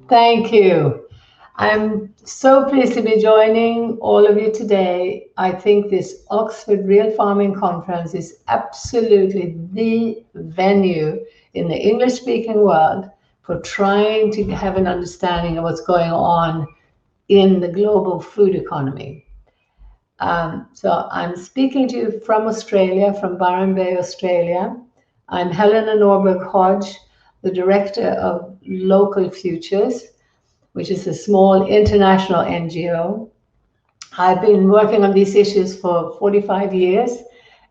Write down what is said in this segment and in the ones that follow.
Thank you. I'm so pleased to be joining all of you today. I think this Oxford Real Farming Conference is absolutely the venue in the English-speaking world for trying to have an understanding of what's going on in the global food economy. So I'm speaking to you from Australia, from Byron Bay, Australia. I'm Helena Norberg Hodge, the director of Local Futures, which is a small international NGO. I've been working on these issues for 45 years,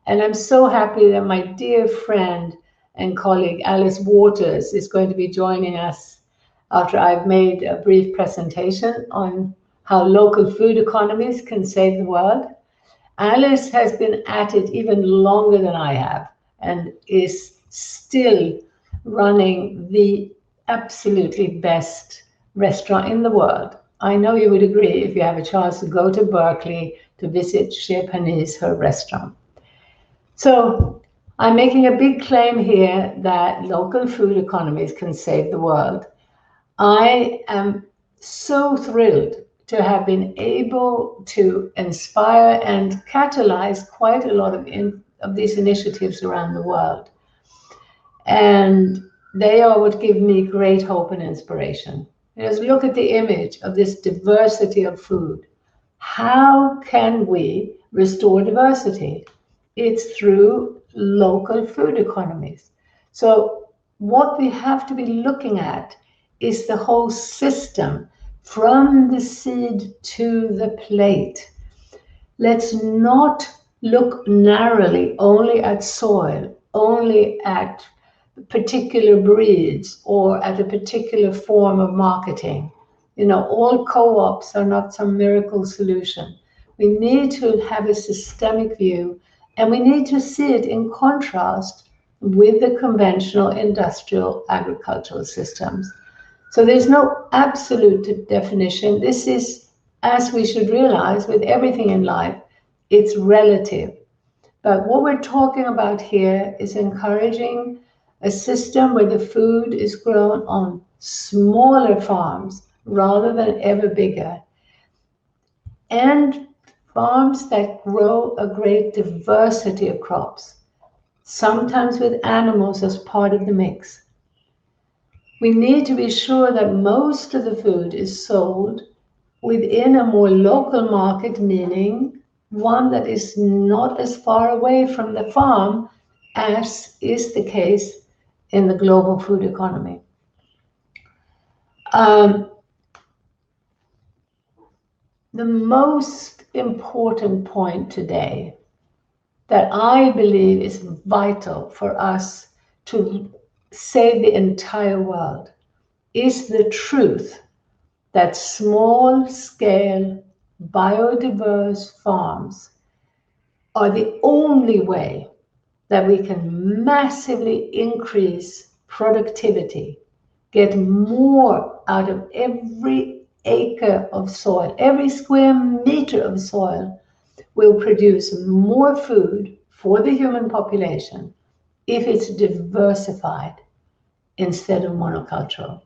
and I'm so happy that my dear friend and colleague Alice Waters is going to be joining us after I've made a brief presentation on how local food economies can save the world. Alice has been at it even longer than I have and is still running the absolutely best restaurant in the world. I know you would agree if you have a chance to go to Berkeley to visit Chez Panisse, her restaurant. So I'm making a big claim here that local food economies can save the world. I am so thrilled to have been able to inspire and catalyze quite a lot of these initiatives around the world. And they are what give me great hope and inspiration. Just look at the image of this diversity of food. How can we restore diversity? It's through local food economies. So what we have to be looking at is the whole system from the seed to the plate. Let's not look narrowly only at soil, only at particular breeds or at a particular form of marketing. All co-ops are not some miracle solution. We need to have a systemic view, and we need to see it in contrast with the conventional industrial agricultural systems. So there's no absolute definition. This is, as we should realize with everything in life, it's relative. But what we're talking about here is encouraging a system where the food is grown on smaller farms rather than ever bigger, and farms that grow a great diversity of crops, sometimes with animals as part of the mix. We need to be sure that most of the food is sold within a more local market, meaning one that is not as far away from the farm as is the case in the global food economy. The most important point today that I believe is vital for us to save the entire world is the truth that small-scale biodiverse farms are the only way that we can massively increase productivity, get more out of every acre of soil. Every square meter of soil will produce more food for the human population if it's diversified instead of monocultural.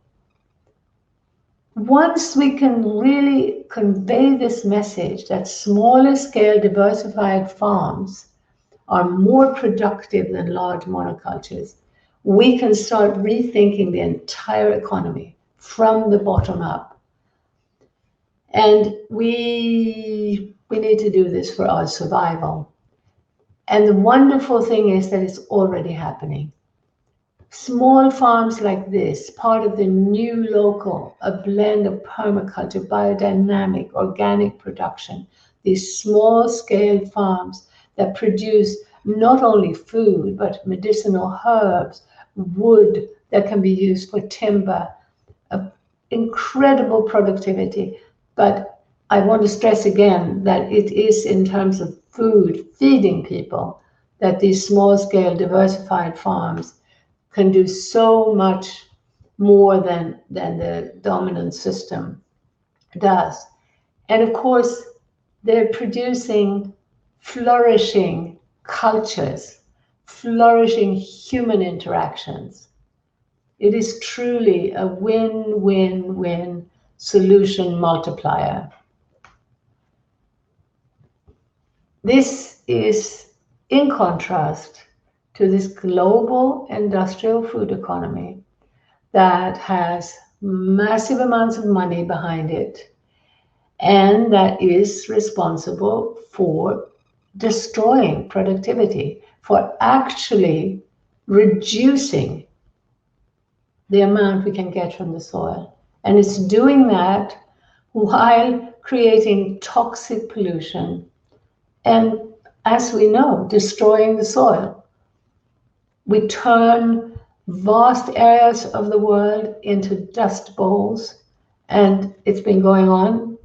Once we can really convey this message that smaller scale diversified farms are more productive than large monocultures, we can start rethinking the entire economy from the bottom up. And we need to do this for our survival. And the wonderful thing is that it's already happening. Small farms like this, part of the new local, a blend of permaculture, biodynamic, organic production, these small-scale farms that produce not only food, but medicinal herbs, wood that can be used for timber, incredible productivity. But I want to stress again that it is in terms of food, feeding people, that these small-scale diversified farms can do so much more than the dominant system does. And of course, they're producing flourishing cultures, flourishing human interactions. It is truly a win-win-win solution multiplier. This is in contrast to this global industrial food economy that has massive amounts of money behind it and that is responsible for destroying productivity, for actually reducing the amount we can get from the soil. And it's doing that while creating toxic pollution and, as we know, destroying the soil. We turn vast areas of the world into dust bowls, and it's been going on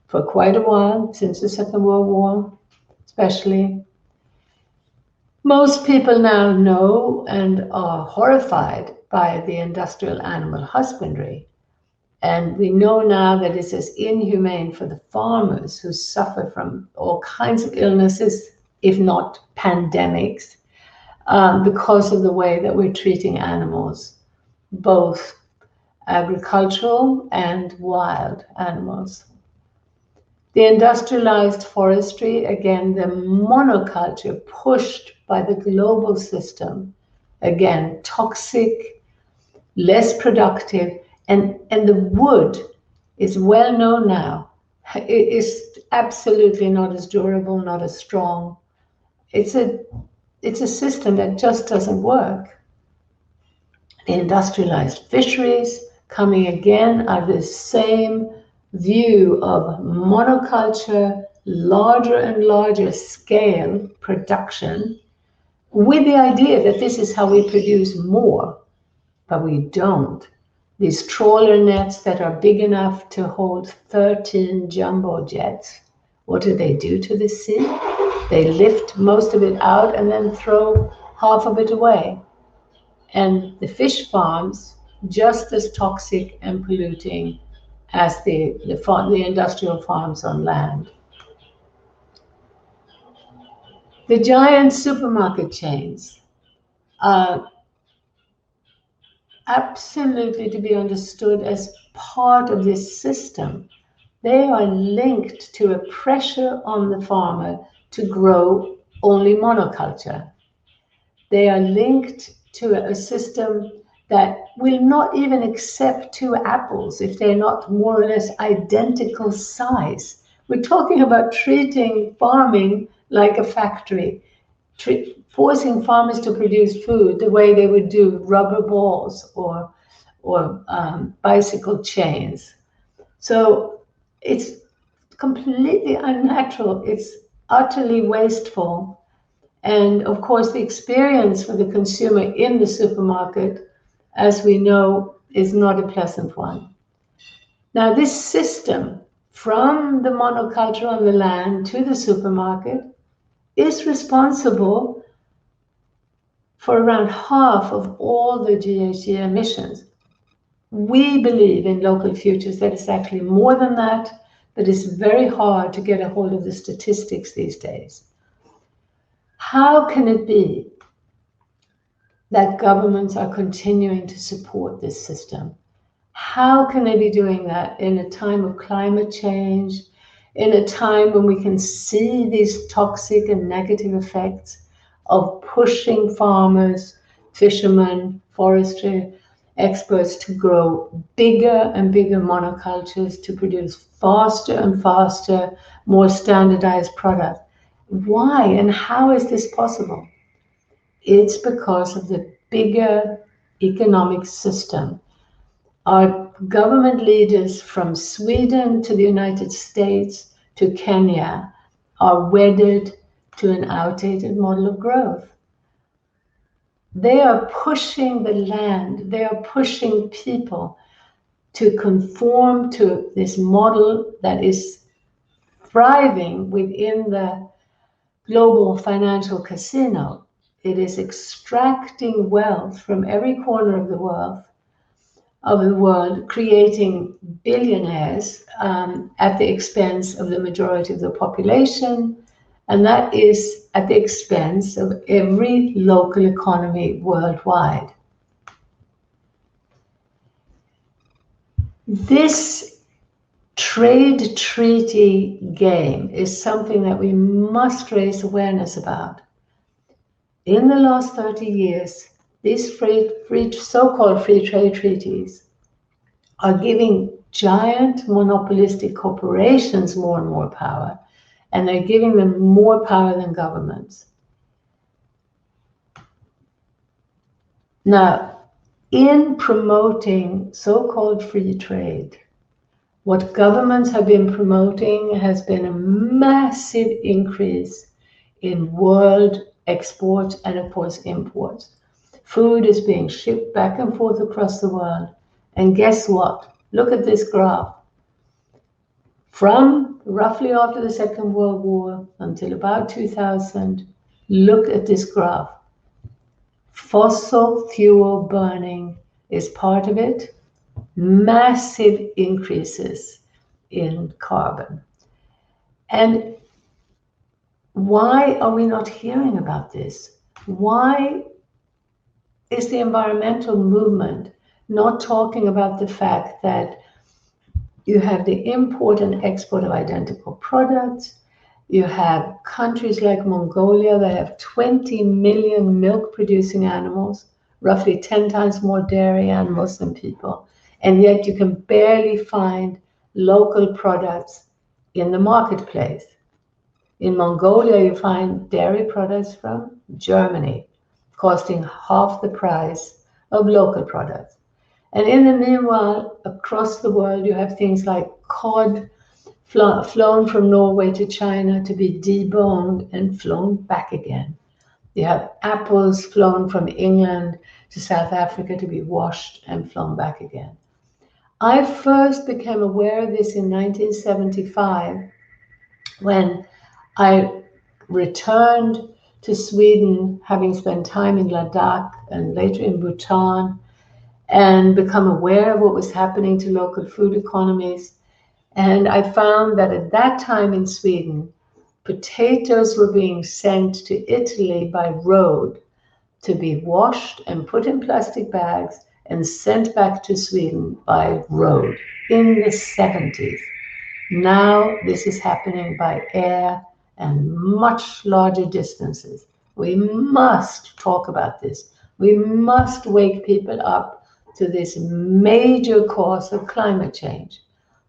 for quite a while, since the Second World War, especially. Most people now know and are horrified by the industrial animal husbandry. And we know now that it's as inhumane for the farmers who suffer from all kinds of illnesses, if not pandemics, because of the way that we're treating animals, both agricultural and wild animals. The industrialized forestry, again, the monoculture pushed by the global system, again, toxic, less productive, and the wood is well known now. It is absolutely not as durable, not as strong. It's a system that just doesn't work. The industrialized fisheries coming again out of the same view of monoculture, larger and larger scale production, with the idea that this is how we produce more, but we don't. These trawler nets that are big enough to hold 13 jumbo jets, what do they do to the sea? They lift most of it out and then throw half of it away. And the fish farms, just as toxic and polluting as the industrial farms on land. The giant supermarket chains are absolutely to be understood as part of this system. They are linked to a pressure on the farmer to grow only monoculture. They are linked to a system that will not even accept two apples if they're not more or less identical size. We're talking about treating farming like a factory, forcing farmers to produce food the way they would do rubber balls or bicycle chains. So it's completely unnatural. It's utterly wasteful. And of course, the experience for the consumer in the supermarket, as we know, is not a pleasant one. Now, this system, from the monoculture on the land to the supermarket, is responsible for around half of all the GHG emissions. We believe in local futures that it's actually more than that, but it's very hard to get a hold of the statistics these days. How can it be that governments are continuing to support this system? How can they be doing that in a time of climate change, in a time when we can see these toxic and negative effects of pushing farmers, fishermen, forestry experts to grow bigger and bigger monocultures, to produce faster and faster, more standardized product? Why and how is this possible? It's because of the bigger economic system. Our government leaders from Sweden to the United States to Kenya are wedded to an outdated model of growth. They are pushing the land, they are pushing people to conform to this model that is thriving within the global financial casino. It is extracting wealth from every corner of the world, creating billionaires at the expense of the majority of the population, and that is at the expense of every local economy worldwide. This trade treaty game is something that we must raise awareness about. In the last 30 years, these so-called free trade treaties are giving giant monopolistic corporations more and more power, and they're giving them more power than governments. Now, in promoting so-called free trade, what governments have been promoting has been a massive increase in world exports and, of course, imports. Food is being shipped back and forth across the world. And guess what? Look at this graph. From roughly after the Second World War until about 2000, look at this graph. Fossil fuel burning is part of it. Massive increases in carbon. And why are we not hearing about this? Why is the environmental movement not talking about the fact that you have the import and export of identical products? You have countries like Mongolia that have 20 million milk-producing animals, roughly 10 times more dairy animals than people, and yet you can barely find local products in the marketplace. In Mongolia, you find dairy products from Germany, costing half the price of local products. And in the meanwhile, across the world, you have things like cod flown from Norway to China to be deboned and flown back again. You have apples flown from England to South Africa to be washed and flown back again. I first became aware of this in 1975 when I returned to Sweden, having spent time in Ladakh and later in Bhutan, and become aware of what was happening to local food economies. And I found that at that time in Sweden, potatoes were being sent to Italy by road to be washed and put in plastic bags and sent back to Sweden by road in the 70s. Now this is happening by air and much larger distances. We must talk about this. We must wake people up to this major cause of climate change.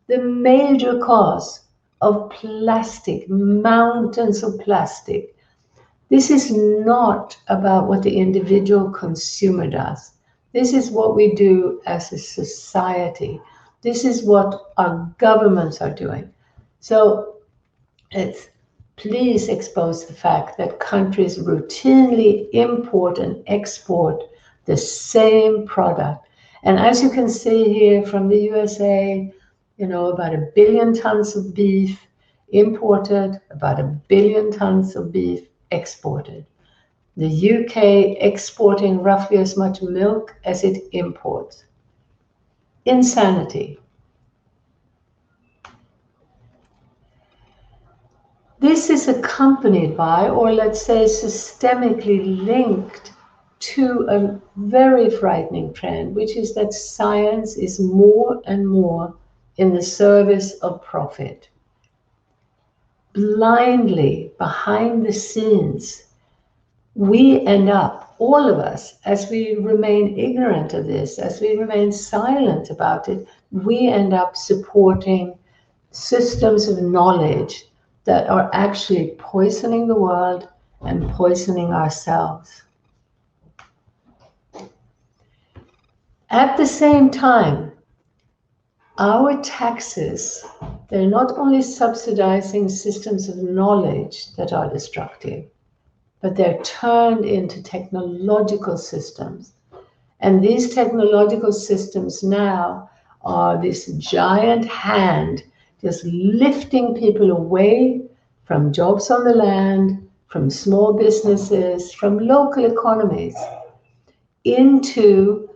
The major cause of plastic, mountains of plastic. This is not about what the individual consumer does. This is what we do as a society. This is what our governments are doing. So please expose the fact that countries routinely import and export the same product. And as you can see here from the USA, about 1 billion tons of beef imported, about 1 billion tons of beef exported. The UK exporting roughly as much milk as it imports. Insanity. This is accompanied by, or let's say systemically linked to, a very frightening trend, which is that science is more and more in the service of profit. Blindly, behind the scenes, we end up, all of us, as we remain ignorant of this, as we remain silent about it, we end up supporting systems of knowledge that are actually poisoning the world and poisoning ourselves. At the same time, our taxes, they're not only subsidizing systems of knowledge that are destructive, but they're turned into technological systems. And these technological systems now are this giant hand just lifting people away from jobs on the land, from small businesses, from local economies, into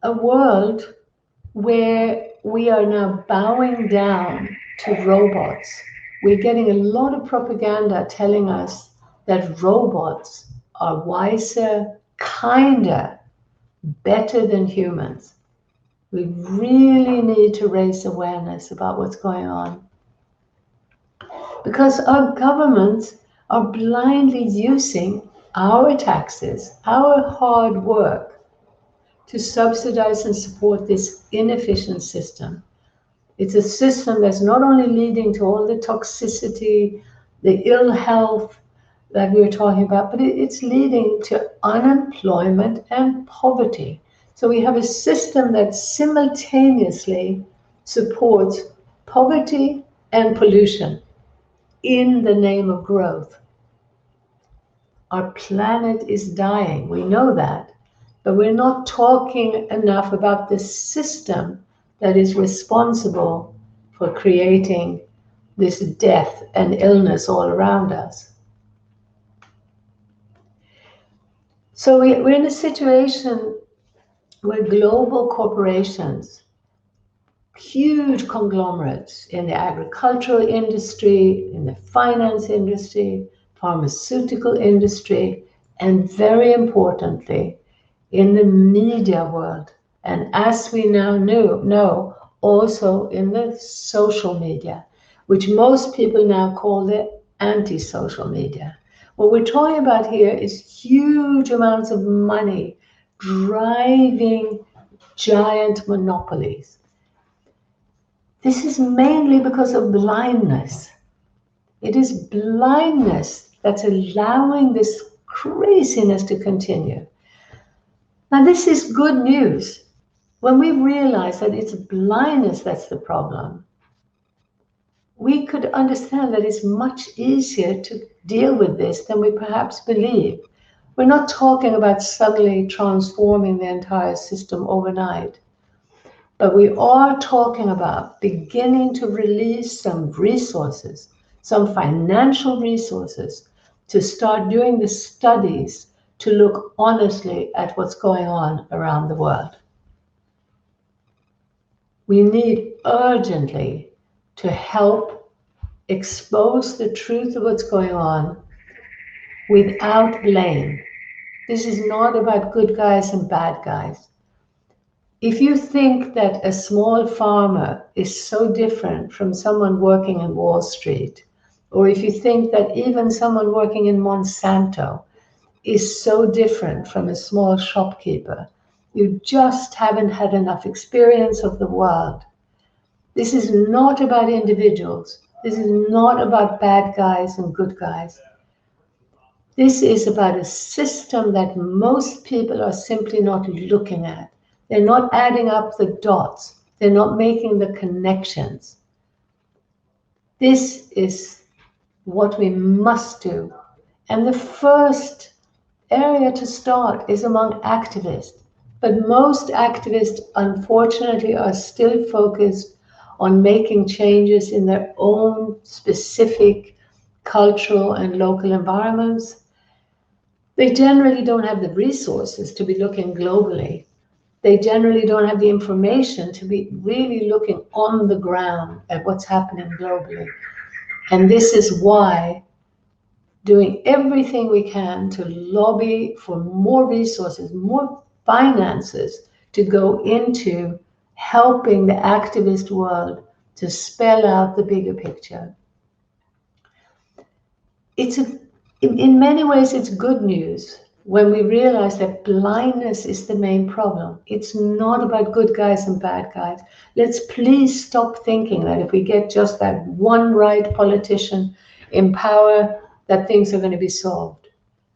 a world where we are now bowing down to robots. We're getting a lot of propaganda telling us that robots are wiser, kinder, better than humans. We really need to raise awareness about what's going on. Because our governments are blindly using our taxes, our hard work, to subsidize and support this inefficient system. It's a system that's not only leading to all the toxicity, the ill health that we were talking about, but it's leading to unemployment and poverty. So we have a system that simultaneously supports poverty and pollution in the name of growth. Our planet is dying, we know that, but we're not talking enough about the system that is responsible for creating this death and illness all around us. So we're in a situation where global corporations, huge conglomerates in the agricultural industry, in the finance industry, pharmaceutical industry, and very importantly, in the media world. And as we now know, also in the social media, which most people now call the anti-social media. What we're talking about here is huge amounts of money driving giant monopolies. This is mainly because of blindness. It is blindness that's allowing this craziness to continue. Now, this is good news. When we realize that it's blindness that's the problem, we could understand that it's much easier to deal with this than we perhaps believe. We're not talking about suddenly transforming the entire system overnight, but we are talking about beginning to release some resources, some financial resources, to start doing the studies to look honestly at what's going on around the world. We need urgently to help expose the truth of what's going on without blame. This is not about good guys and bad guys. If you think that a small farmer is so different from someone working in Wall Street, or if you think that even someone working in Monsanto is so different from a small shopkeeper, you just haven't had enough experience of the world. This is not about individuals. This is not about bad guys and good guys. This is about a system that most people are simply not looking at. They're not adding up the dots. They're not making the connections. This is what we must do. And the first area to start is among activists. But most activists, unfortunately, are still focused on making changes in their own specific cultural and local environments. They generally don't have the resources to be looking globally. They generally don't have the information to be really looking on the ground at what's happening globally. And this is why doing everything we can to lobby for more resources, more finances to go into helping the activist world to spell out the bigger picture. In many ways, it's good news when we realize that blindness is the main problem. It's not about good guys and bad guys. Let's please stop thinking that if we get just that one right politician in power, that things are going to be solved.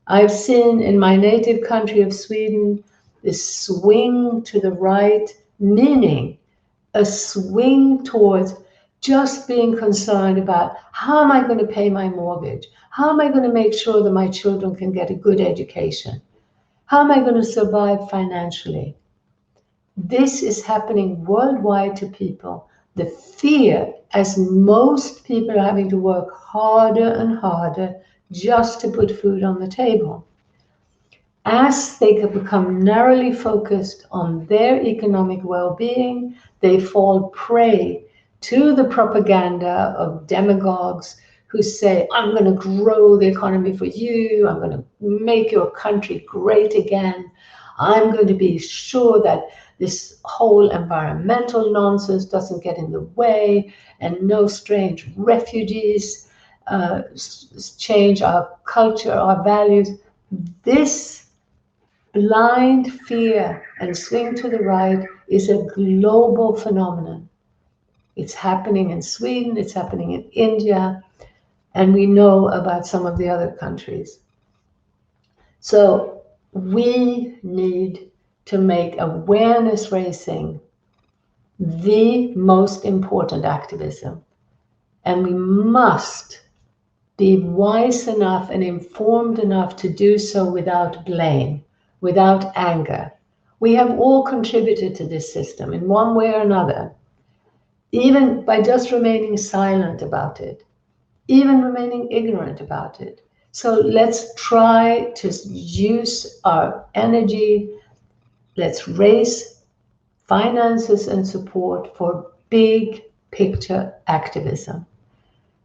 I've seen in my native country of Sweden this swing to the right, meaning a swing towards just being concerned about how am I going to pay my mortgage? How am I going to make sure that my children can get a good education? How am I going to survive financially? This is happening worldwide to people. The fear, as most people are having to work harder and harder just to put food on the table. As they can become narrowly focused on their economic well-being, they fall prey to the propaganda of demagogues who say, I'm going to grow the economy for you, I'm going to make your country great again, I'm going to be sure that this whole environmental nonsense doesn't get in the way, and no strange refugees change our culture, our values. This blind fear and swing to the right is a global phenomenon. It's happening in Sweden, it's happening in India, and we know about some of the other countries. So we need to make awareness raising the most important activism. And we must be wise enough and informed enough to do so without blame, without anger. We have all contributed to this system in one way or another, even by just remaining silent about it, even remaining ignorant about it. So let's try to use our energy. Let's raise finances and support for big picture activism.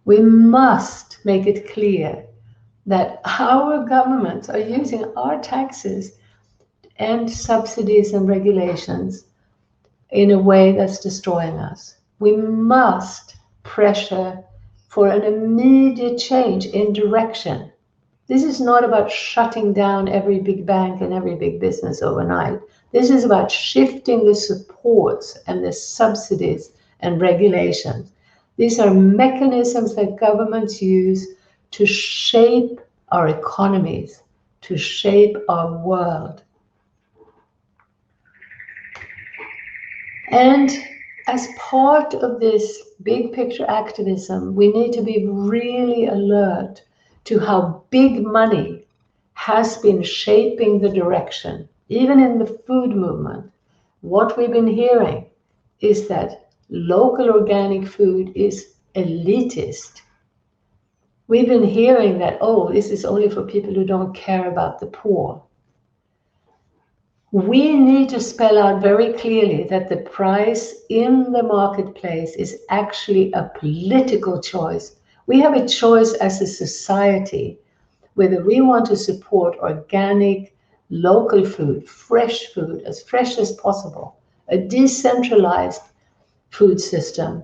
We must make it clear that our governments are using our taxes and subsidies and regulations in a way that's destroying us. We must pressure for an immediate change in direction. This is not about shutting down every big bank and every big business overnight. This is about shifting the supports and the subsidies and regulations. These are mechanisms that governments use to shape our economies, to shape our world. And as part of this big picture activism, we need to be really alert to how big money has been shaping the direction, even in the food movement. What we've been hearing is that local organic food is elitist. We've been hearing that, oh, this is only for people who don't care about the poor. We need to spell out very clearly that the price in the marketplace is actually a political choice. We have a choice as a society whether we want to support organic, local food, as fresh as possible, a decentralized food system,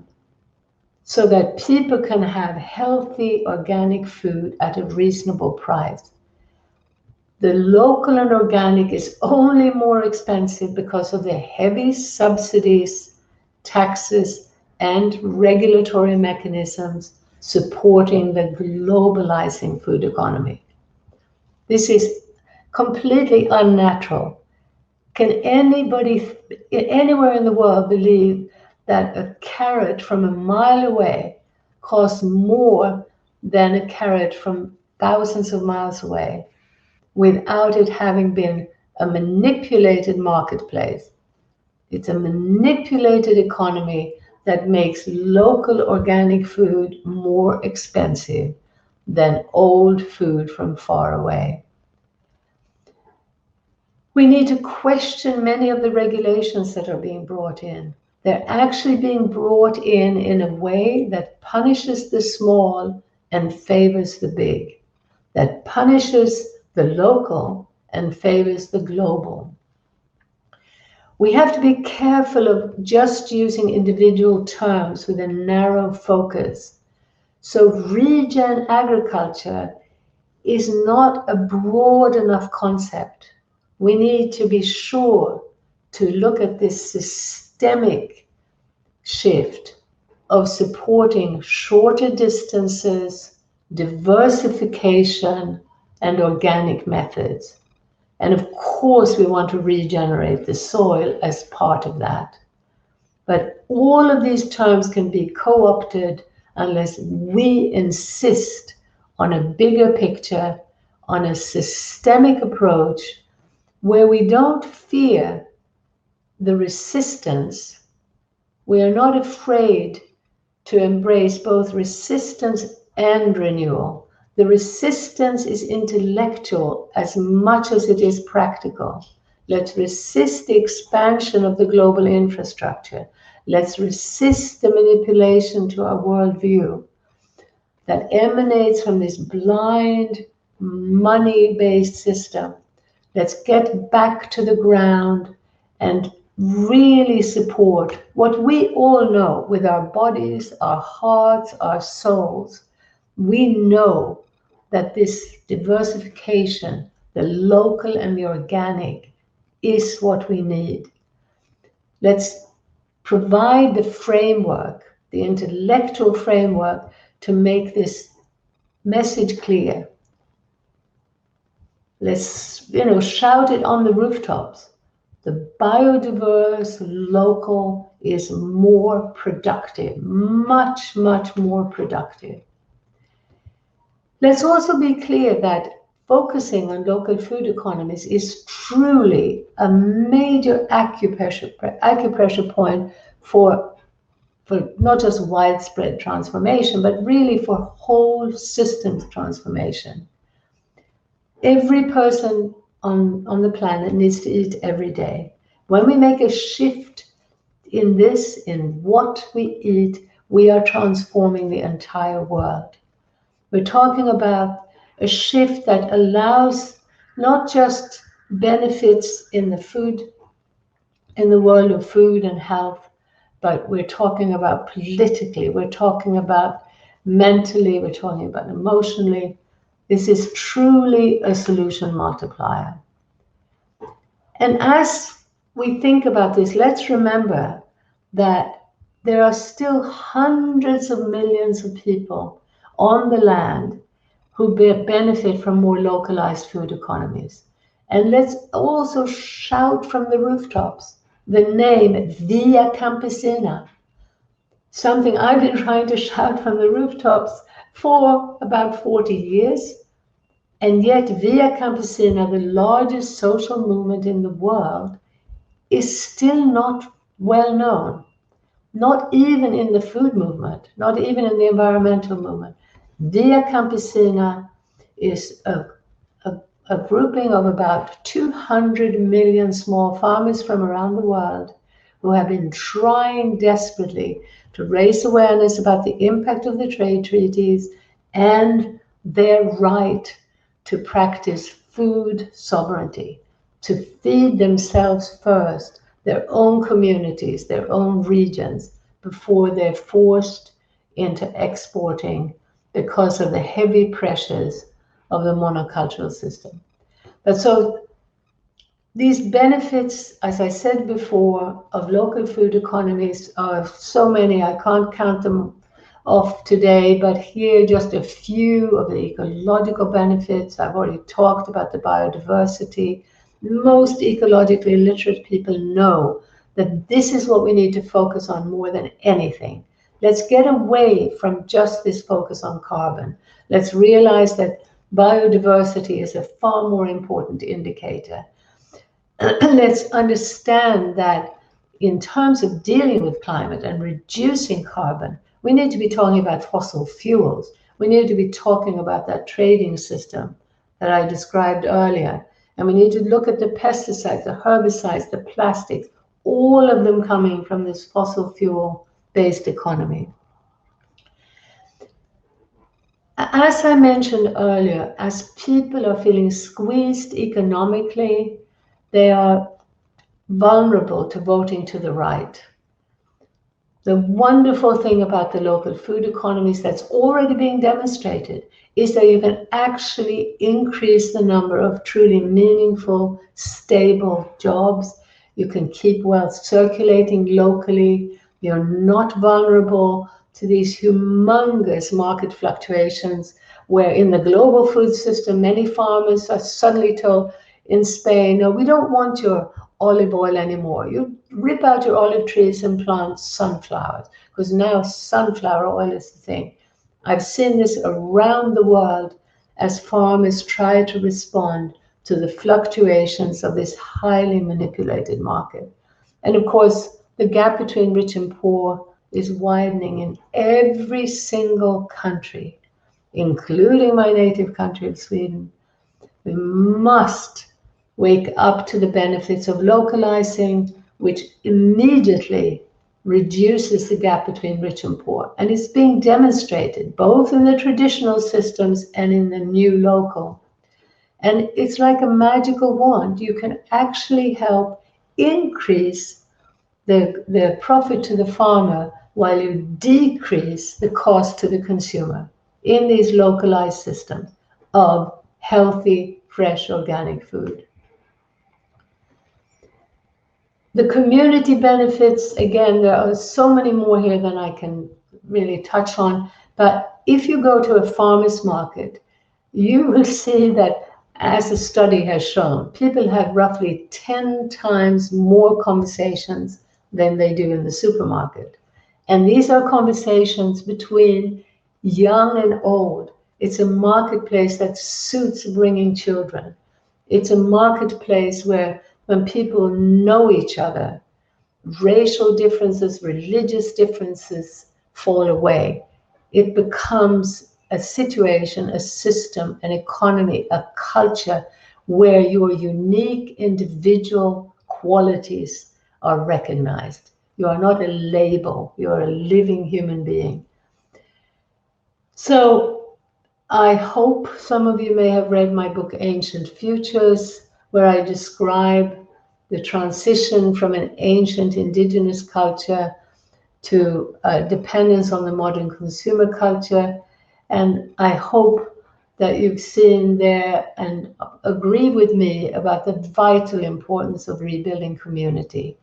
so that people can have healthy organic food at a reasonable price. The local and organic is only more expensive because of the heavy subsidies, taxes, and regulatory mechanisms supporting the globalizing food economy. This is completely unnatural. Can anybody anywhere in the world believe that a carrot from a mile away costs more than a carrot from thousands of miles away, without it having been a manipulated marketplace? It's a manipulated economy that makes local organic food more expensive than old food from far away. We need to question many of the regulations that are being brought in. They're actually being brought in a way that punishes the small and favors the big, that punishes the local and favors the global. We have to be careful of just using individual terms with a narrow focus. So regen agriculture is not a broad enough concept. We need to be sure to look at this systemic shift of supporting shorter distances, diversification, and organic methods. And of course, we want to regenerate the soil as part of that. But all of these terms can be co-opted unless we insist on a bigger picture, on a systemic approach where we don't fear the resistance. We are not afraid to embrace both resistance and renewal. The resistance is intellectual as much as it is practical. Let's resist the expansion of the global infrastructure. Let's resist the manipulation to our worldview that emanates from this blind, money-based system. Let's get back to the ground and really support what we all know with our bodies, our hearts, our souls. We know that this diversification, the local and the organic, is what we need. Let's provide the framework, the intellectual framework, to make this message clear. Let's, shout it on the rooftops. The biodiverse local is more productive, much, much more productive. Let's also be clear that focusing on local food economies is truly a major acupressure point for not just widespread transformation, but really for whole systems transformation. Every person on the planet needs to eat every day. When we make a shift in what we eat, we are transforming the entire world. We're talking about a shift that allows not just benefits in the world of food and health, but we're talking about politically, we're talking about mentally, we're talking about emotionally. This is truly a solution multiplier. And as we think about this, let's remember that there are still hundreds of millions of people on the land who benefit from more localized food economies. And let's also shout from the rooftops the name Via Campesina, something I've been trying to shout from the rooftops for about 40 years. And yet Via Campesina, the largest social movement in the world, is still not well known, not even in the food movement, not even in the environmental movement. Via Campesina is a grouping of about 200 million small farmers from around the world who have been trying desperately to raise awareness about the impact of the trade treaties and their right to practice food sovereignty, to feed themselves first, their own communities, their own regions, before they're forced into exporting because of the heavy pressures of the monocultural system. But so these benefits, as I said before, of local food economies are so many, I can't count them off today, but here just a few of the ecological benefits. I've already talked about the biodiversity. Most ecologically literate people know that this is what we need to focus on more than anything. Let's get away from just this focus on carbon. Let's realize that biodiversity is a far more important indicator. Let's understand that in terms of dealing with climate and reducing carbon, we need to be talking about fossil fuels. We need to be talking about that trading system that I described earlier. And we need to look at the pesticides, the herbicides, the plastics, all of them coming from this fossil fuel-based economy. As I mentioned earlier, as people are feeling squeezed economically, they are vulnerable to voting to the right. The wonderful thing about the local food economies that's already being demonstrated is that you can actually increase the number of truly meaningful, stable jobs. You can keep wealth circulating locally. You're not vulnerable to these humongous market fluctuations where in the global food system, many farmers are suddenly told in Spain, no, we don't want your olive oil anymore. You rip out your olive trees and plant sunflowers, because now sunflower oil is the thing. I've seen this around the world as farmers try to respond to the fluctuations of this highly manipulated market. And of course, the gap between rich and poor is widening in every single country, including my native country of Sweden. We must wake up to the benefits of localizing, which immediately reduces the gap between rich and poor. And it's being demonstrated both in the traditional systems and in the new local. And it's like a magical wand. You can actually help increase the profit to the farmer while you decrease the cost to the consumer in these localized systems of healthy, fresh, organic food. The community benefits, again, there are so many more here than I can really touch on, but if you go to a farmer's market, you will see that, as the study has shown, people have roughly 10 times more conversations than they do in the supermarket. And these are conversations between young and old. It's a marketplace that suits bringing children. It's a marketplace where when people know each other, racial differences, religious differences fall away. It becomes a situation, a system, an economy, a culture where your unique individual qualities are recognized. You are not a label, you are a living human being. So I hope some of you may have read my book, Ancient Futures, where I describe the transition from an ancient indigenous culture to dependence on the modern consumer culture. And I hope that you've seen there and agree with me about the vital importance of rebuilding community,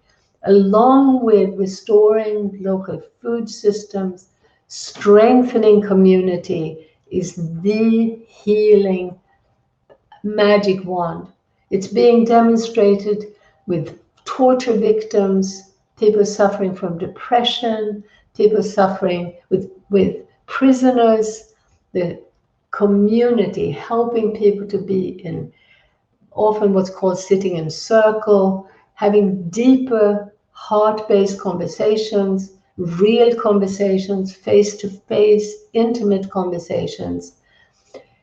along with restoring local food systems. Strengthening community is the healing magic wand. It's being demonstrated with torture victims, people suffering from depression, people suffering with prisoners, the community helping people to be in often what's called sitting in circle, having deeper heart-based conversations, real conversations, face-to-face, intimate conversations,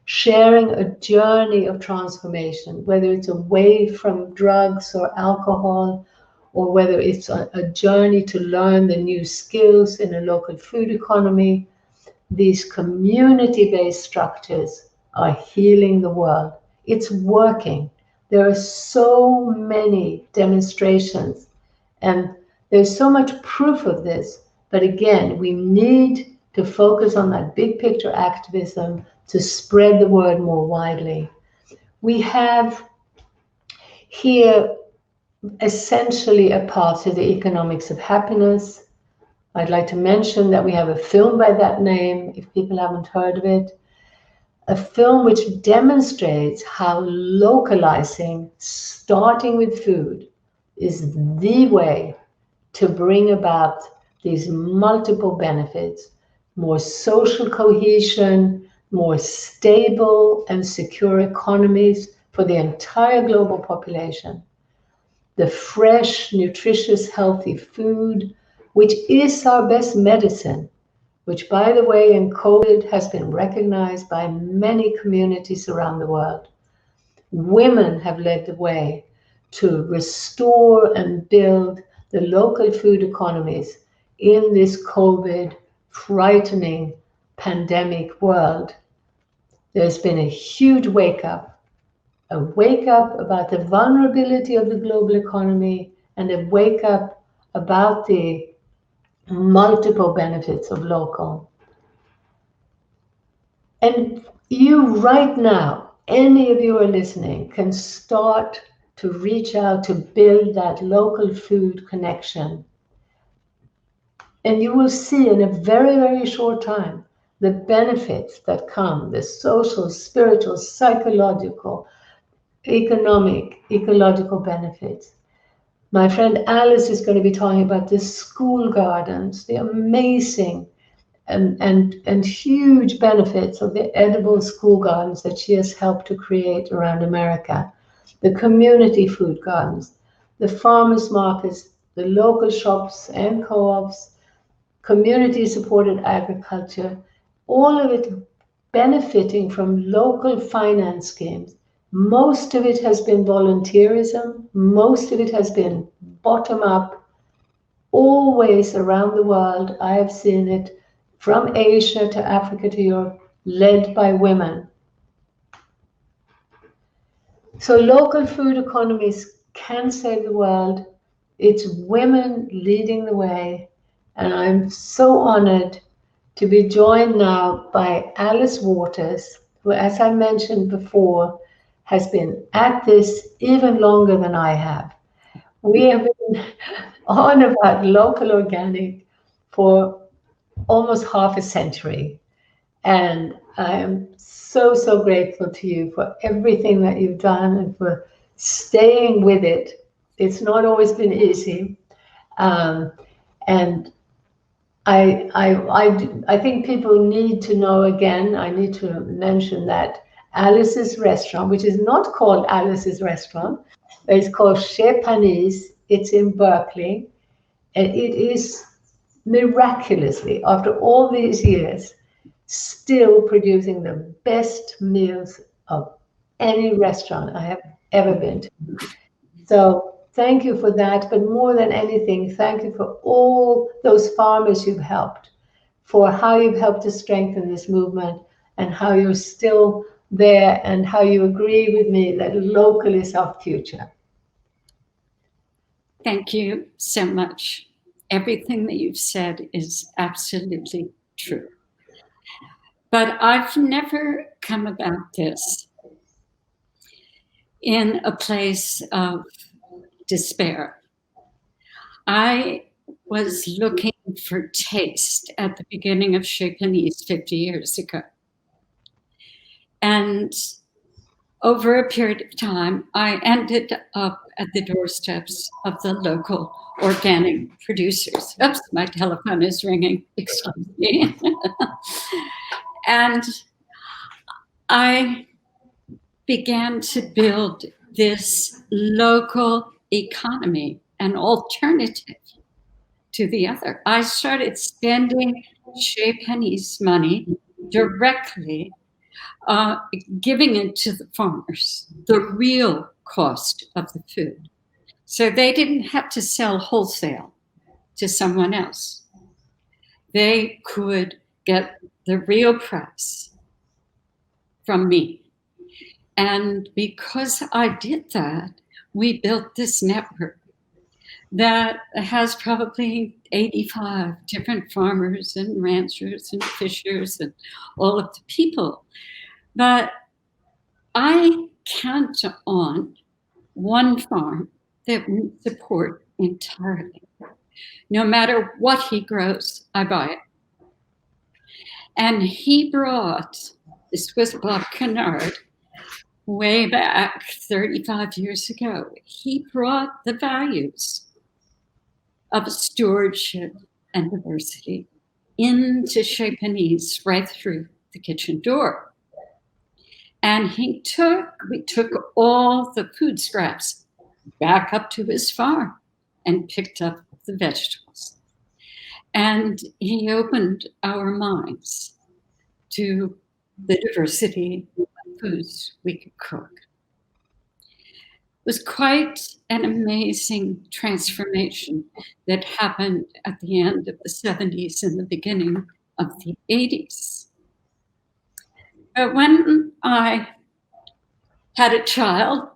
sharing a journey of transformation, whether it's away from drugs or alcohol, or whether it's a journey to learn the new skills in a local food economy. These community-based structures are healing the world. It's working. There are so many demonstrations, and there's so much proof of this. But again, we need to focus on that big picture activism to spread the word more widely. We have here essentially a path to the economics of happiness. I'd like to mention that we have a film by that name, if people haven't heard of it. A film which demonstrates how localizing, starting with food, is the way to bring about these multiple benefits: more social cohesion, more stable and secure economies for the entire global population, the fresh, nutritious, healthy food, which is our best medicine, which, by the way, in COVID has been recognized by many communities around the world. Women have led the way to restore and build the local food economies in this COVID frightening pandemic world. There's been a huge wake up about the vulnerability of the global economy, and a wake up about the multiple benefits of local. And you right now, any of you are listening, can start to reach out to build that local food connection. And you will see in a very, very short time the benefits that come, the social, spiritual, psychological, economic, ecological benefits. My friend Alice is going to be talking about the school gardens, the amazing and huge benefits of the edible school gardens that she has helped to create around America, the community food gardens, the farmers markets, the local shops and co-ops, community-supported agriculture, all of it benefiting from local finance schemes. Most of it has been volunteerism. Most of it has been bottom-up, always around the world. I have seen it from Asia to Africa to Europe, led by women. So local food economies can save the world. It's women leading the way. And I'm so honored to be joined now by Alice Waters, who, as I mentioned before, has been at this even longer than I have. We have been on about local organic for almost half a century. And I am so, so grateful to you for everything that you've done and for staying with it. It's not always been easy. Um, and I think people need to know again, I need to mention that Alice's restaurant, which is not called Alice's restaurant, it's called Chez Panisse. It's in Berkeley. And it is miraculously, after all these years, still producing the best meals of any restaurant I have ever been to. So thank you for that. But more than anything, thank you for all those farmers you've helped, for how you've helped to strengthen this movement and how you're still there and how you agree with me that local is our future. Thank you so much. Everything that you've said is absolutely true. But I've never come about this in a place of despair. I was looking for taste at the beginning of Chez Panisse 50 years ago. And over a period of time, I ended up at the doorsteps of the local organic producers. Oops, my telephone is ringing, excuse me. And I began to build this local economy, an alternative to the other. I started spending Chez Panisse money directly, giving it to the farmers, the real cost of the food. So they didn't have to sell wholesale to someone else. They could get the real price from me. And because I did that, we built this network that has probably 85 different farmers and ranchers and fishers and all of the people. But I count on one farm that we support entirely. No matter what he grows, I buy it. And he brought, this was Bob Kennard, way back 35 years ago, he brought the values of stewardship and diversity into Chez Panisse right through the kitchen door. And we took all the food scraps back up to his farm and picked up the vegetables. And he opened our minds to the diversity of foods we could cook. It was quite an amazing transformation that happened at the end of the 70s and the beginning of the 80s. But when I had a child,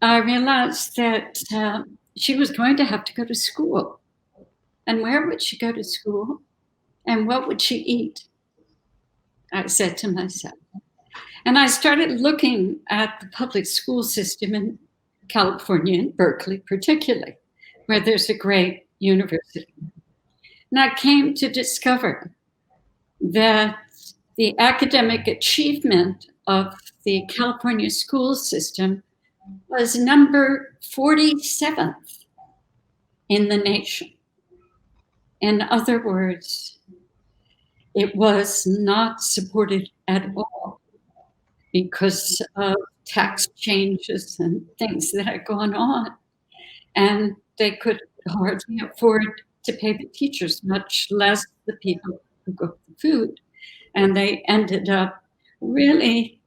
I realized that she was going to have to go to school. And where would she go to school? And what would she eat? I said to myself. And I started looking at the public school system in California, in Berkeley particularly, where there's a great university. And I came to discover that the academic achievement of the California school system was number 47th in the nation. In other words, it was not supported at all because of tax changes and things that had gone on. And they could hardly afford to pay the teachers, much less the people who cooked the food. And they ended up really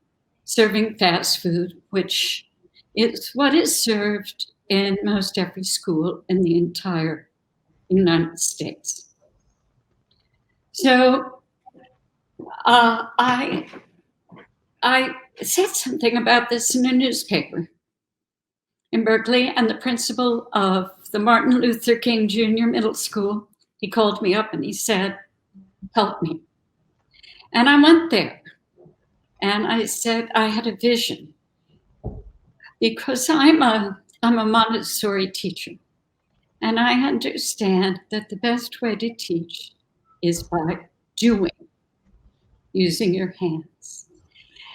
serving fast food, which is what is served in most every school in the entire United States. So I said something about this in a newspaper in Berkeley, and the principal of the Martin Luther King Jr. Middle School. He called me up and he said, help me. And I went there and I said, I had a vision because I'm a Montessori teacher. And I understand that the best way to teach is by doing, using your hands.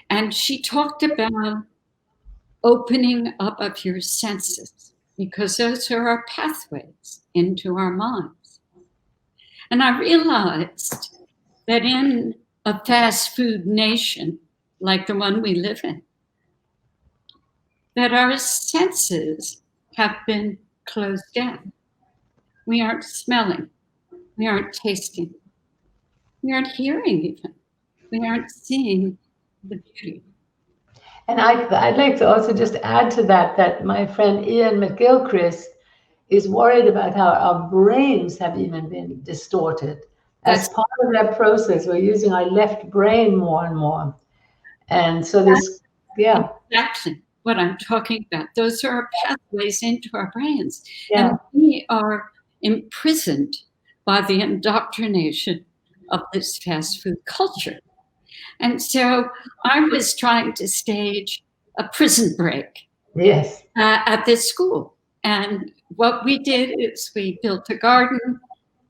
And she talked about opening up of your senses, because those are our pathways into our minds. And I realized that in a fast food nation like the one we live in, that our senses have been closed down. We aren't smelling, we aren't tasting, we aren't hearing even, we aren't seeing the beauty. And I'd like to also just add to that my friend Ian McGilchrist is worried about how our brains have even been distorted. As part of that process, we're using our left brain more and more. And so this, yeah. Exactly what I'm talking about. Those are our pathways into our brains. Yeah. And we are imprisoned by the indoctrination of this fast food culture. And so I was trying to stage a prison break. Yes. At this school. And what we did is we built a garden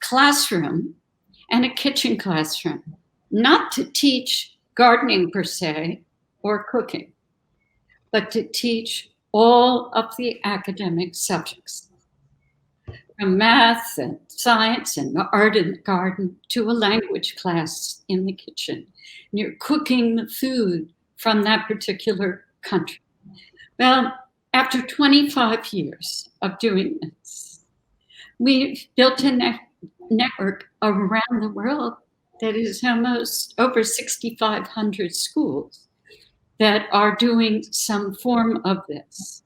classroom and a kitchen classroom, not to teach gardening per se or cooking, but to teach all of the academic subjects, from math and science and art in the garden to a language class in the kitchen. And you're cooking the food from that particular country. Well, after 25 years of doing this, we've built a network around the world that is almost over 6,500 schools that are doing some form of this.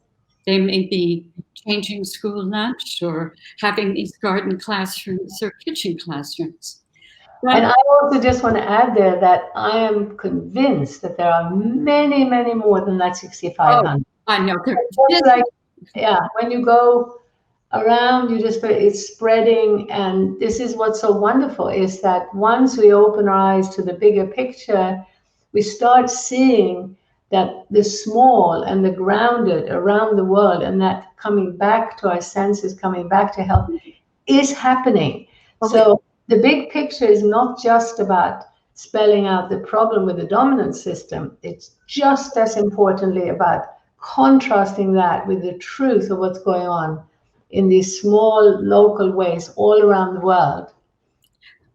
They may be changing school lunch or having these garden classrooms or kitchen classrooms. But and I also just want to add there that I am convinced that there are many, many more than that 6,500. I know. Like, yeah, when you go around, it's spreading. And this is what's so wonderful is that once we open our eyes to the bigger picture, we start seeing that the small and the grounded around the world, and that coming back to our senses, coming back to health, is happening. Okay. So the big picture is not just about spelling out the problem with the dominant system. It's just as importantly about contrasting that with the truth of what's going on in these small local ways all around the world.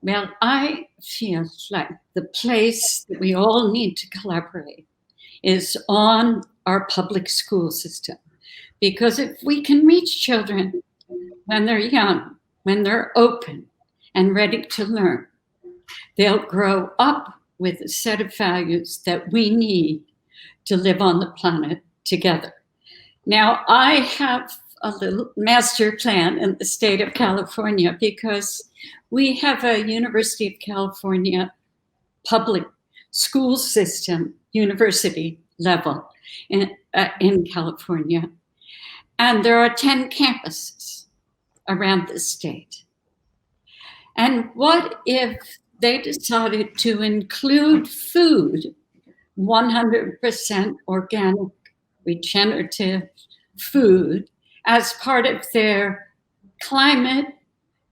Well, I feel like the place that we all need to collaborate is on our public school system. Because if we can reach children when they're young, when they're open and ready to learn, they'll grow up with a set of values that we need to live on the planet together. Now, I have a little master plan in the state of California because we have a University of California public school system, university level in California. And there are 10 campuses around the state. And what if they decided to include food, 100% organic, regenerative food, as part of their climate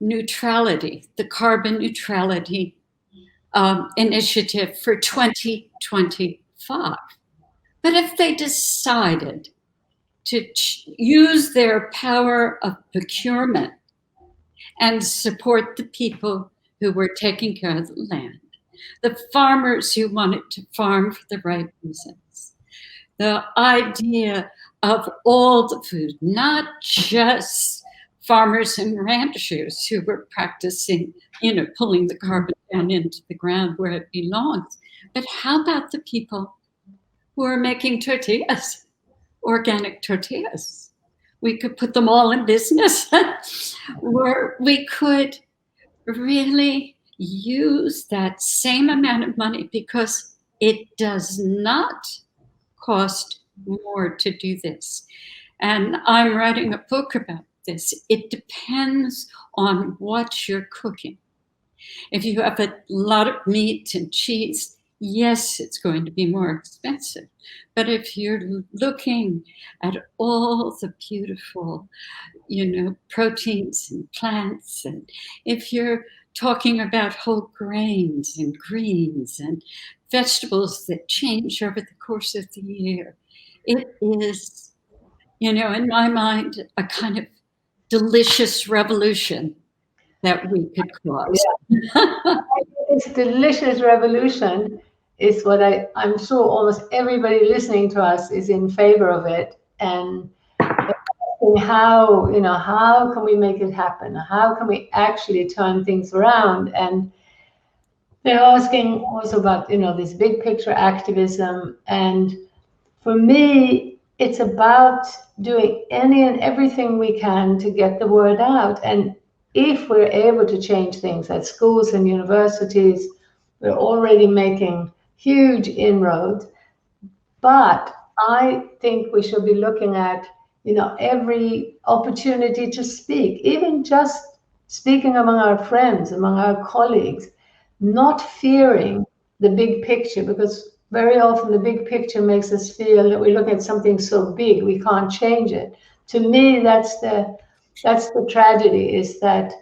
neutrality, the carbon neutrality initiative for 2025. But if they decided to use their power of procurement and support the people who were taking care of the land, the farmers who wanted to farm for the right reasons, the idea of all the food, not just farmers and ranchers who were practicing, pulling the carbon down into the ground where it belongs. But how about the people who are making tortillas, organic tortillas? We could put them all in business, where we could really use that same amount of money, because it does not cost more to do this. And I'm writing a book about this. It depends on what you're cooking. If you have a lot of meat and cheese, yes, it's going to be more expensive. But if you're looking at all the beautiful, proteins and plants, and if you're talking about whole grains and greens and vegetables that change over the course of the year, it is, in my mind, a kind of delicious revolution that we could cause. Yeah. This delicious revolution is what I'm sure almost everybody listening to us is in favor of it. And how can we make it happen? How can we actually turn things around? And they're asking also about, this big picture activism. And for me, it's about doing any and everything we can to get the word out. And if we're able to change things at schools and universities, we're already making huge inroads. But I think we should be looking at, every opportunity to speak, even just speaking among our friends, among our colleagues, not fearing the big picture, because very often the big picture makes us feel that we look at something so big we can't change it. To me, that's the tragedy, is that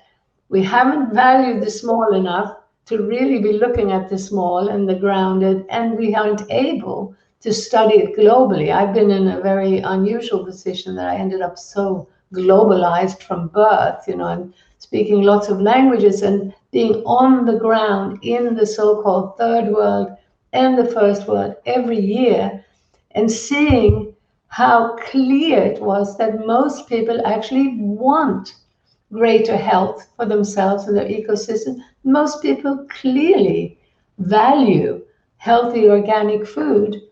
we haven't valued the small enough to really be looking at the small and the grounded, and we aren't able to study it globally. I've been in a very unusual position that I ended up so globalized from birth, and speaking lots of languages and being on the ground in the so-called third world and the first world every year, and seeing how clear it was that most people actually want greater health for themselves and their ecosystem. Most people clearly value healthy organic food.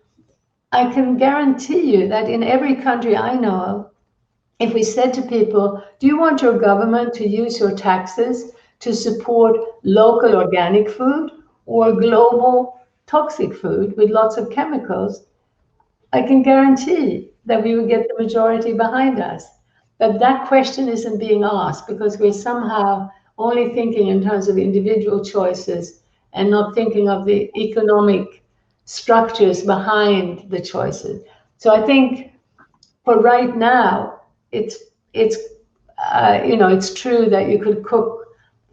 I can guarantee you that in every country I know of, if we said to people, do you want your government to use your taxes to support local organic food or global toxic food with lots of chemicals, I can guarantee that we would get the majority behind us. But that question isn't being asked because we're somehow only thinking in terms of individual choices and not thinking of the economic structures behind the choices. So I think for right now, it's true that you could cook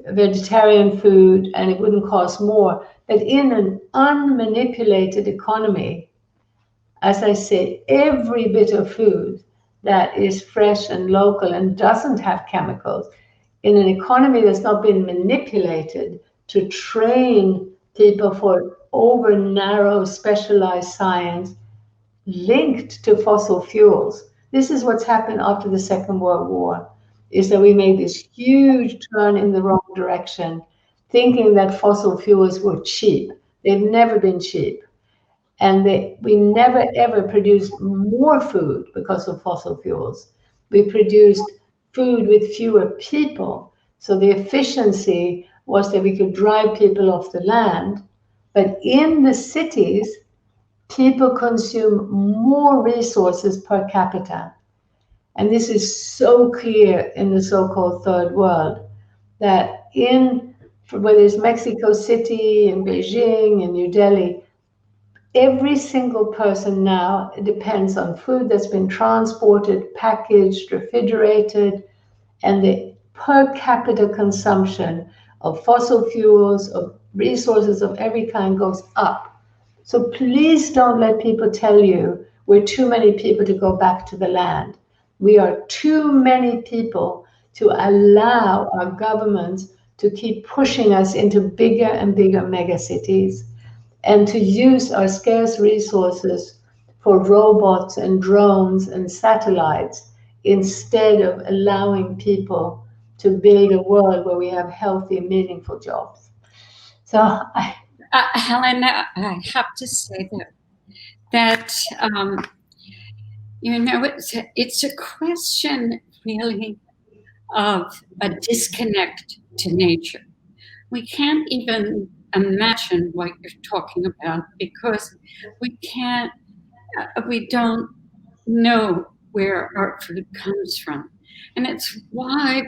vegetarian food and it wouldn't cost more. But in an unmanipulated economy, as I say, every bit of food that is fresh and local and doesn't have chemicals, in an economy that's not been manipulated to train people for over narrow specialized science linked to fossil fuels. This is what's happened after the Second World War, is that we made this huge turn in the wrong direction, thinking that fossil fuels were cheap. They've never been cheap. And we never ever produced more food because of fossil fuels. We produced food with fewer people. So the efficiency was that we could drive people off the land. But in the cities, people consume more resources per capita. And this is so clear in the so-called third world, that whether it's Mexico City and Beijing and New Delhi, every single person now depends on food that's been transported, packaged, refrigerated, and the per capita consumption of fossil fuels, of resources of every kind goes up. So please don't let people tell you we're too many people to go back to the land. We are too many people to allow our governments to keep pushing us into bigger and bigger megacities, and to use our scarce resources for robots and drones and satellites instead of allowing people to build a world where we have healthy, meaningful jobs. So Helena, I have to say that it's a question really of a disconnect to nature. We can't even imagine what you're talking about because we don't know where our food comes from. And it's why,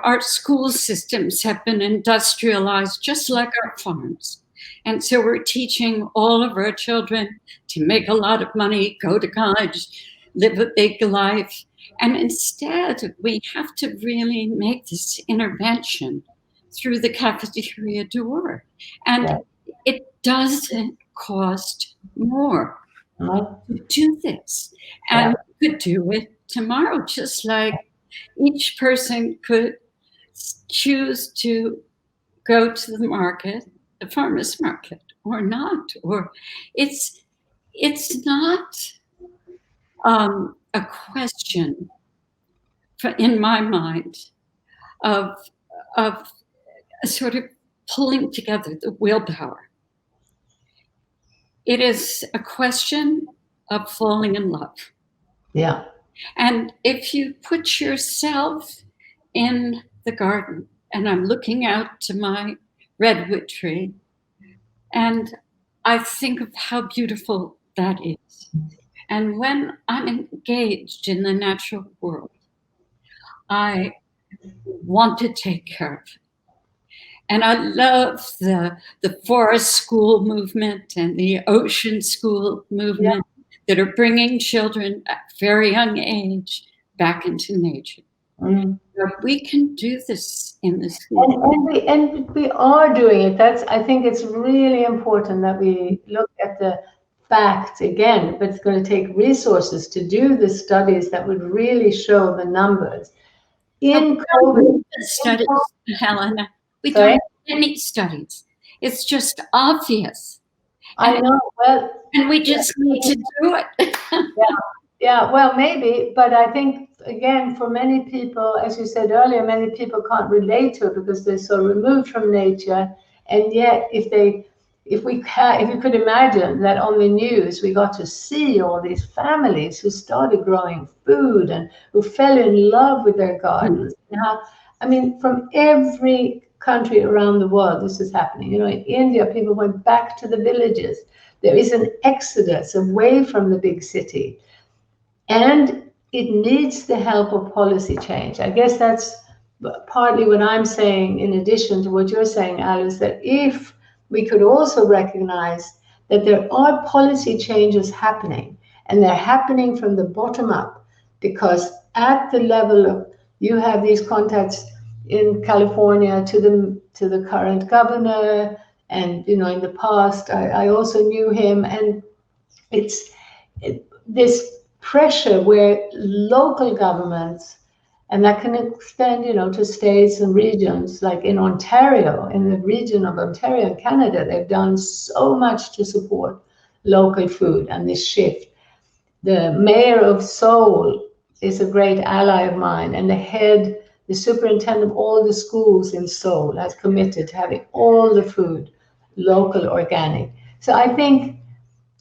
our school systems have been industrialized just like our farms. And so we're teaching all of our children to make a lot of money, go to college, live a big life. And instead, we have to really make this intervention through the cafeteria door. And it doesn't cost more to do this. And we could do it tomorrow, just like each person could choose to go to the market, the farmer's market, or not. Or it's not a question, in my mind, of sort of pulling together the willpower. It is a question of falling in love. Yeah. And if you put yourself in the garden, and I'm looking out to my redwood tree, and I think of how beautiful that is. And when I'm engaged in the natural world, I want to take care of it. And I love the forest school movement and the ocean school movement that are bringing children at very young age back into nature. We can do this in the school. And we are doing it. I think it's really important that we look at the facts again, but it's going to take resources to do the studies that would really show the numbers. In COVID, studies, Helena, we don't have any studies. It's just obvious. I know. Well, and we just need to do it. Yeah, well, maybe, but I think, again, for many people, as you said earlier, many people can't relate to it because they're so removed from nature. And yet, if you could imagine that on the news, we got to see all these families who started growing food and who fell in love with their gardens. From every country around the world, this is happening. In India, people went back to the villages. There is an exodus away from the big city. And it needs the help of policy change. I guess that's partly what I'm saying, in addition to what you're saying, Alice, that if we could also recognize that there are policy changes happening, and they're happening from the bottom up, because at the level of, you have these contacts in California to the current governor, and in the past I also knew him, and it's this pressure where local governments, and that can extend, to states and regions, like in Ontario, in the region of Ontario in Canada, they've done so much to support local food and this shift. The mayor of Seoul is a great ally of mine, and the superintendent of all the schools in Seoul has committed to having all the food local, organic. So I think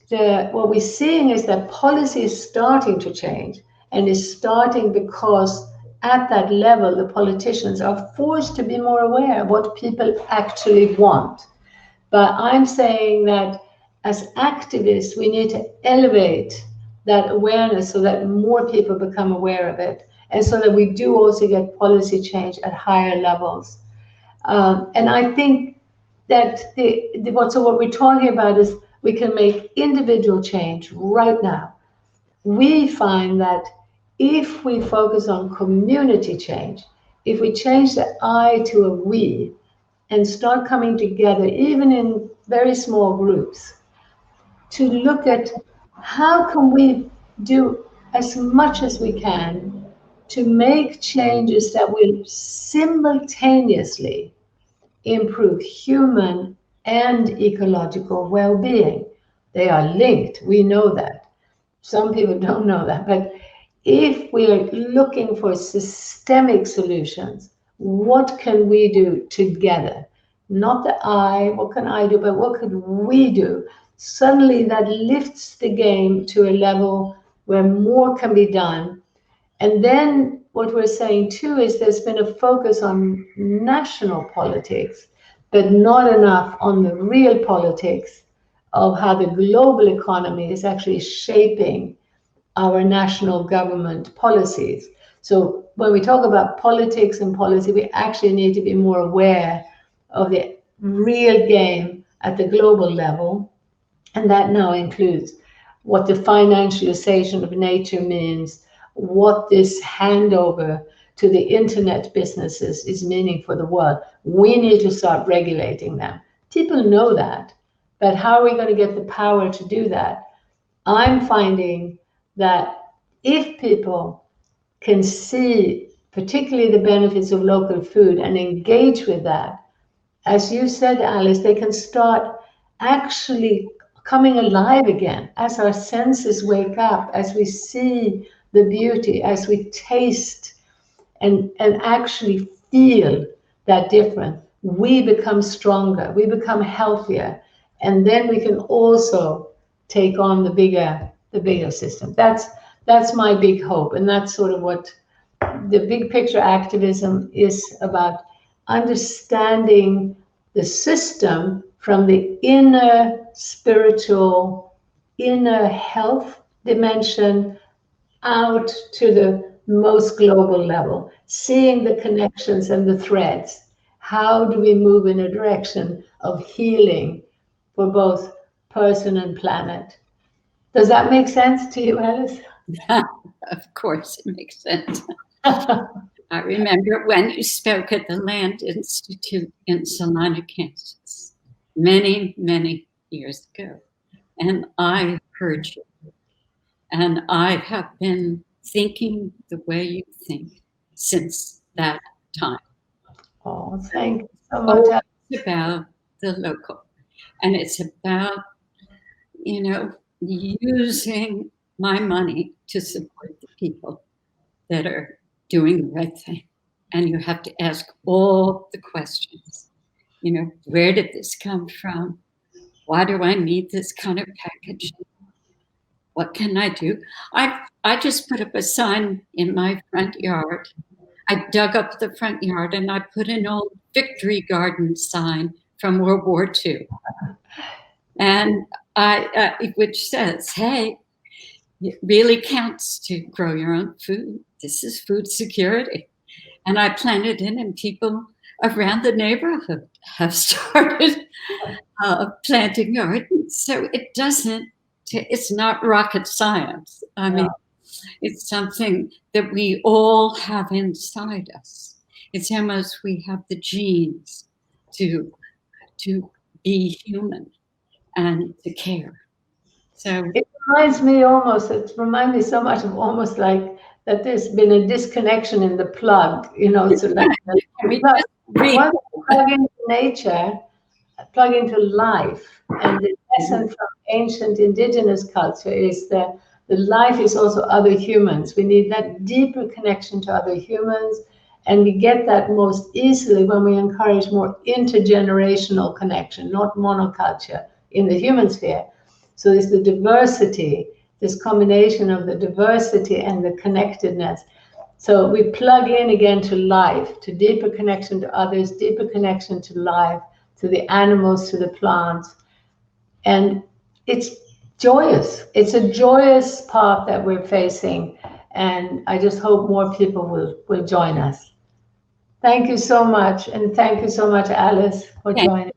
what we're seeing is that policy is starting to change, and is starting because at that level, the politicians are forced to be more aware of what people actually want. But I'm saying that as activists, we need to elevate that awareness so that more people become aware of it, and so that we do also get policy change at higher levels. And I think that what we're talking about is we can make individual change right now. We find that if we focus on community change, if we change the I to a we, and start coming together, even in very small groups, to look at how can we do as much as we can to make changes that will simultaneously improve human and ecological well-being. They are linked, we know that. Some people don't know that, but if we are looking for systemic solutions, what can we do together? Not the I, what can I do, but what could we do? Suddenly that lifts the game to a level where more can be done. And then what we're saying too is there's been a focus on national politics, but not enough on the real politics of how the global economy is actually shaping our national government policies. So when we talk about politics and policy, we actually need to be more aware of the real game at the global level. And that now includes what the financialization of nature means, what this handover to the internet businesses is meaning for the world. We need to start regulating them. People know that, but how are we going to get the power to do that? I'm finding that if people can see particularly the benefits of local food and engage with that, as you said, Alice, they can start actually coming alive again as our senses wake up, as we see the beauty, as we taste and actually feel that difference. We become stronger, we become healthier, and then we can also take on the bigger system. That's my big hope, and that's sort of what the big picture activism is about, understanding the system from the inner spiritual, inner health dimension out to the most global level, seeing the connections and the threads. How do we move in a direction of healing for both person and planet? Does that make sense to you, Alice? Of course, it makes sense. I remember when you spoke at the Land Institute in Salina, Kansas, many, many years ago. And I heard you. And I have been thinking the way you think since that time. Oh, thank you so much. It's about the local. And it's about, using my money to support the people that are doing the right thing. And you have to ask all the questions. Where did this come from? Why do I need this kind of packaging? What can I do? I just put up a sign in my front yard. I dug up the front yard and I put an old Victory Garden sign from World War II. And which says, hey, it really counts to grow your own food. This is food security. And I planted it, and people around the neighborhood have started planting gardens. So it's not rocket science. I mean, it's something that we all have inside us. It's almost we have the genes to be human and to care. So it reminds me so much of almost like that there's been a disconnection in the plug, so like once you plug into nature, plug into life. And the lesson from ancient indigenous culture is that the life is also other humans. We need that deeper connection to other humans. And we get that most easily when we encourage more intergenerational connection, not monoculture in the human sphere. So it's the diversity, this combination of the diversity and the connectedness. So we plug in again to life, to deeper connection to others, deeper connection to life, to the animals, to the plants. And it's joyous. It's a joyous path that we're facing. And I just hope more people will join us. Thank you so much. And thank you so much, Alice, for joining.